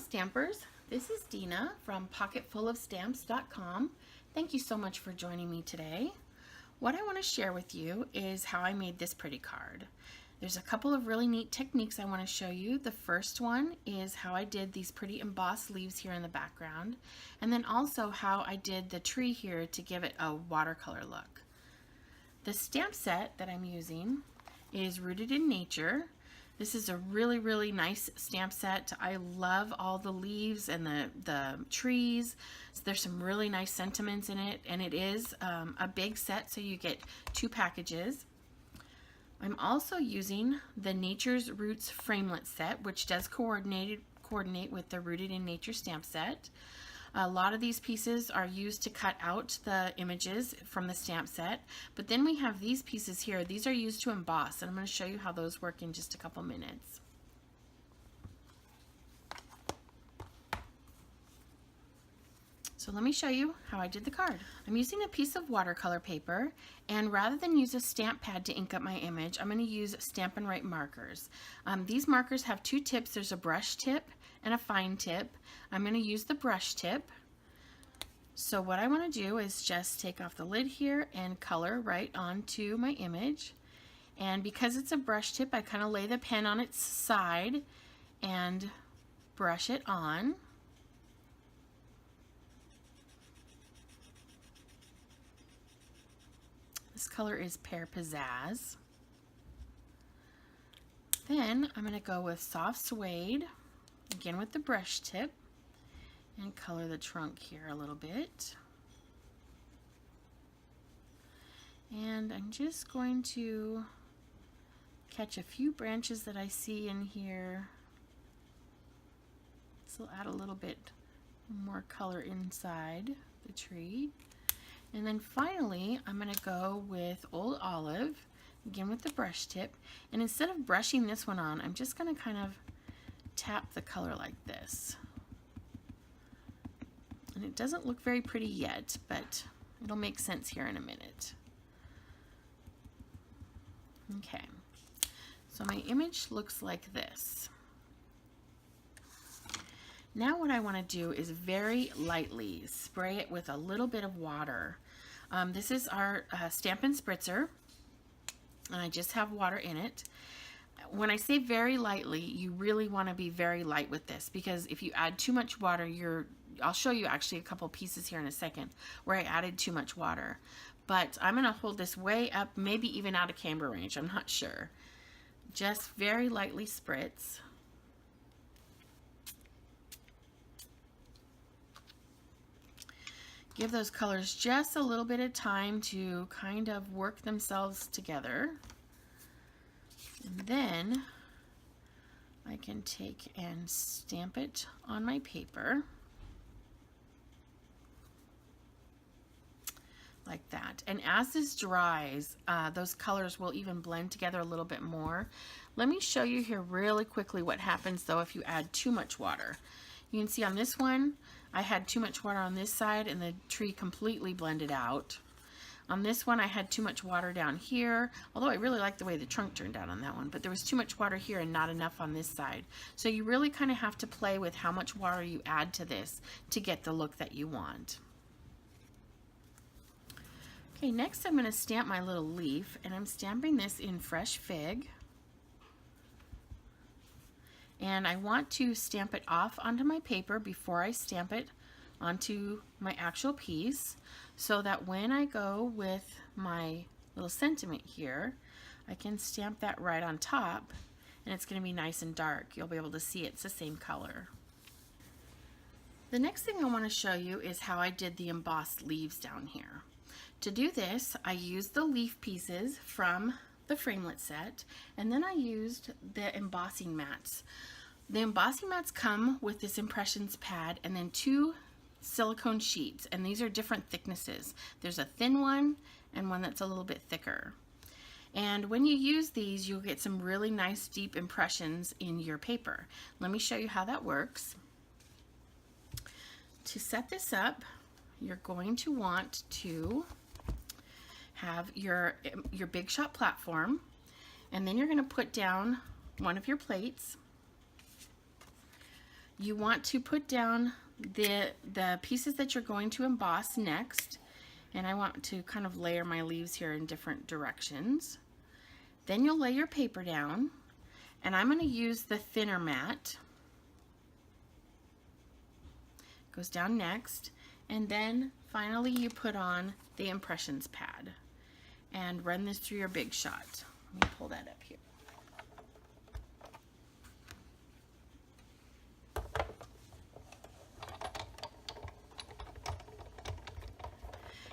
Stampers, this is Dena from pocketfulofstamps.com. Thank you so much for joining me today. What I want to share with you is how I made this pretty card. There's a couple of really neat techniques I want to show you. The first one is how I did these pretty embossed leaves here in the background, and then also how I did the tree here to give it a watercolor look. The stamp set that I'm using is Rooted in Nature. This is a really nice stamp set. I love all the leaves and the trees. So there's some really nice sentiments in it, and it is a big set, so you get 2 packages. I'm also using the Nature's Roots framelit set, which does coordinate with the Rooted in Nature stamp set. A lot of these pieces are used to cut out the images from the stamp set, but then we have these pieces here. These are used to emboss, and I'm going to show you how those work in just a couple minutes. So let me show you how I did the card. I'm using a piece of watercolor paper, and rather than use a stamp pad to ink up my image, I'm going to use Stampin' Write markers. These markers have 2 tips. There's a brush tip and a fine tip. I'm going to use the brush tip. So what I want to do is just take off the lid here and color right onto my image. And because it's a brush tip, I kind of lay the pen on its side and brush it on. This color is Pear Pizzazz. Then I'm going to go with Soft Suede, again with the brush tip, and color the trunk here a little bit. And I'm just going to catch a few branches that I see in here. This will add a little bit more color inside the tree. And then finally, I'm going to go with Old Olive, again with the brush tip. And instead of brushing this one on, I'm just going to kind of tap the color like this. And it doesn't look very pretty yet, but it'll make sense here in a minute. Okay, so my image looks like this. Now what I want to do is very lightly spray it with a little bit of water. This is our Stampin' Spritzer, and I just have water in it. When I say very lightly, you really want to be very light with this, because if you add too much water, I'll show you actually a couple pieces here in a second where I added too much water. But I'm going to hold this way up, maybe even out of camera range, I'm not sure. Just very lightly spritz. Give those colors just a little bit of time to kind of work themselves together. And then I can take and stamp it on my paper. Like that. And as this dries, those colors will even blend together a little bit more. Let me show you here really quickly what happens though if you add too much water. You can see on this one, I had too much water on this side and the tree completely blended out. On this one, I had too much water down here, although I really like the way the trunk turned out on that one, but there was too much water here and not enough on this side. So you really kind of have to play with how much water you add to this to get the look that you want. Okay, next I'm going to stamp my little leaf, and I'm stamping this in Fresh Fig. And I want to stamp it off onto my paper before I stamp it onto my actual piece, so that when I go with my little sentiment here, I can stamp that right on top, and it's going to be nice and dark. You'll be able to see it's the same color. The next thing I want to show you is how I did the embossed leaves down here. To do this, I used the leaf pieces from the framelit set, and then I used the embossing mats. The embossing mats come with this impressions pad and then 2 silicone sheets, and these are different thicknesses. There's a thin one and one that's a little bit thicker. And when you use these, you'll get some really nice deep impressions in your paper. Let me show you how that works. To set this up, you're going to want to have your Big Shot platform, and then you're going to put down one of your plates. you want to put down the pieces that you're going to emboss next. And I want to kind of layer my leaves here in different directions. Then you'll lay your paper down, and I'm going to use the thinner mat. Goes down next, and then finally you put on the impressions pad and run this through your Big Shot. Let me pull that up here.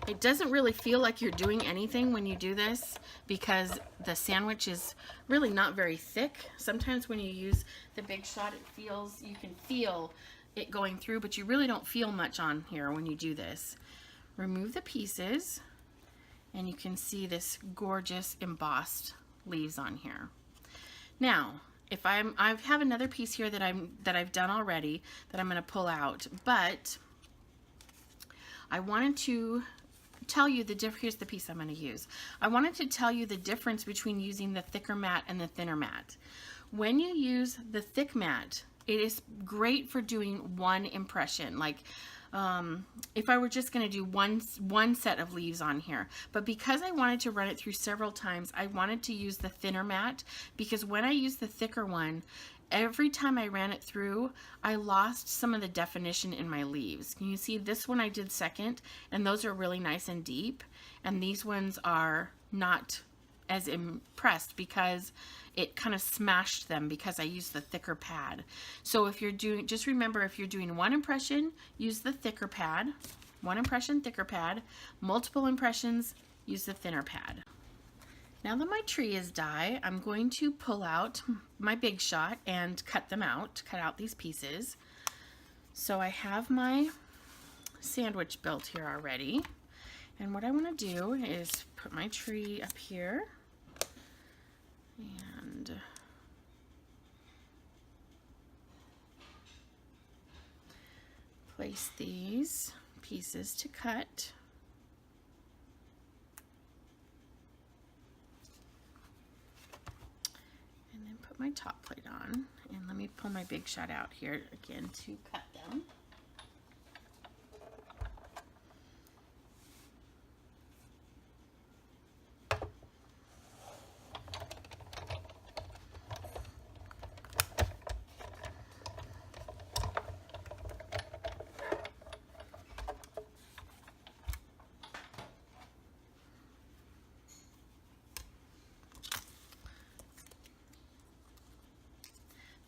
It doesn't really feel like you're doing anything when you do this because the sandwich is really not very thick. Sometimes when you use the Big Shot, you can feel it going through, but you really don't feel much on here when you do this. Remove the pieces, and you can see this gorgeous embossed leaves on here. Now, if I have another piece here that I've done already that I'm going to pull out, but I wanted to tell you the difference. Here's the piece I'm going to use. I wanted to tell you the difference between using the thicker mat and the thinner mat. When you use the thick mat, it is great for doing one impression. Like if I were just going to do one set of leaves on here, but because I wanted to run it through several times, I wanted to use the thinner mat, because when I use the thicker one, every time I ran it through, I lost some of the definition in my leaves. Can you see this one I did second, and those are really nice and deep, and these ones are not as impressed because it kind of smashed them because I used the thicker pad. So if you're doing, just remember, if you're doing one impression, use the thicker pad. One impression, thicker pad. Multiple impressions, use the thinner pad. Now that my tree is die, I'm going to pull out my Big Shot and cut them out, cut out these pieces. So I have my sandwich built here already. And what I want to do is put my tree up here and place these pieces to cut. And then put my top plate on, and let me pull my Big Shot out here again to cut them.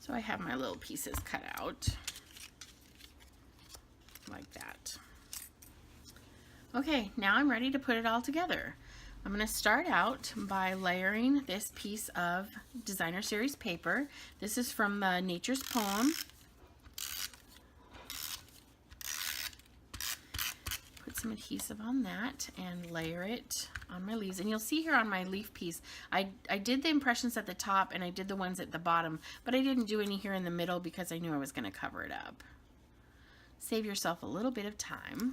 So I have my little pieces cut out like that. Okay, now I'm ready to put it all together. I'm going to start out by layering this piece of Designer Series paper. This is from Nature's Poem. Put some adhesive on that and layer it on my leaves. And you'll see here on my leaf piece, I did the impressions at the top and I did the ones at the bottom, but I didn't do any here in the middle because I knew I was going to cover it up. Save yourself a little bit of time.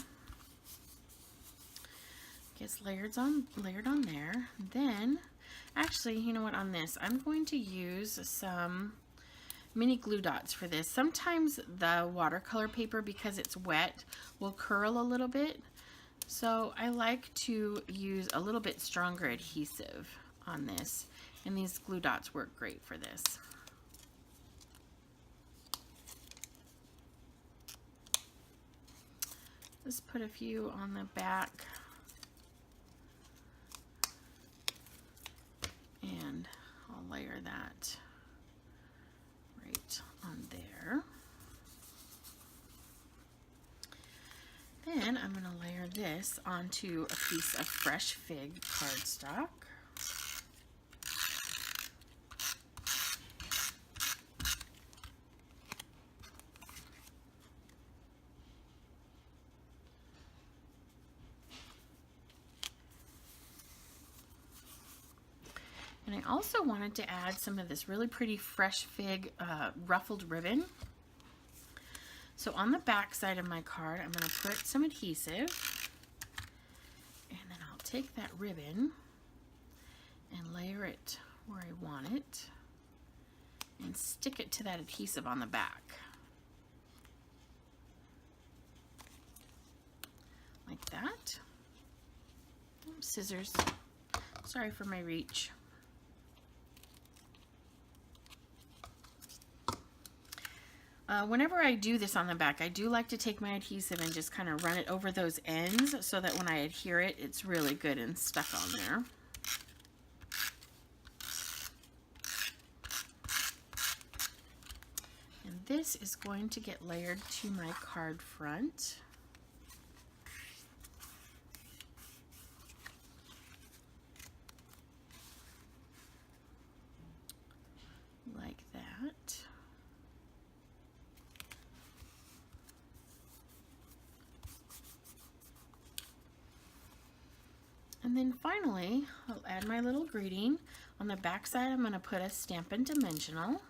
Gets layered on there. Then, actually, you know what, on this, I'm going to use some mini glue dots for this. Sometimes the watercolor paper, because it's wet, will curl a little bit. So I like to use a little bit stronger adhesive on this, and these glue dots work great for this. Just put a few on the back, and I'll layer that right on there. Then I'm going to layer this onto a piece of Fresh Fig Cardstock. And I also wanted to add some of this really pretty Fresh Fig ruffled ribbon. So on the back side of my card, I'm going to put some adhesive, and then I'll take that ribbon and layer it where I want it and stick it to that adhesive on the back. that. Scissors. Sorry for my reach. Whenever I do this on the back, I do like to take my adhesive and just kind of run it over those ends so that when I adhere it, it's really good and stuck on there. And this is going to get layered to my card front. Like that. And then finally, I'll add my little greeting. On the back side, I'm going to put a Stampin' Dimensional.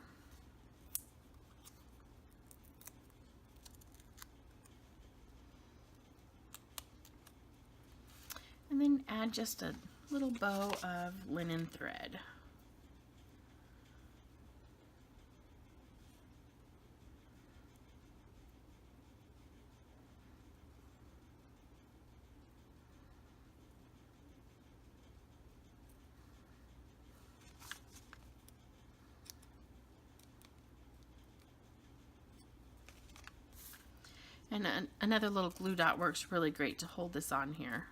And then add just a little bow of linen thread. And another little glue dot works really great to hold this on here.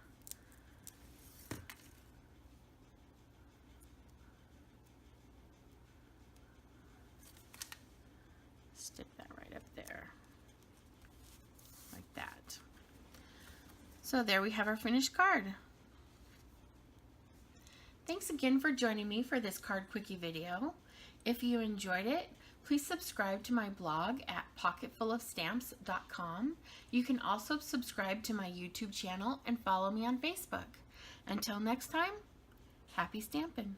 Stick that right up there, like that. So there we have our finished card. Thanks again for joining me for this card quickie video. If you enjoyed it, please subscribe to my blog at pocketfulofstamps.com. You can also subscribe to my YouTube channel and follow me on Facebook. Until next time, happy stamping!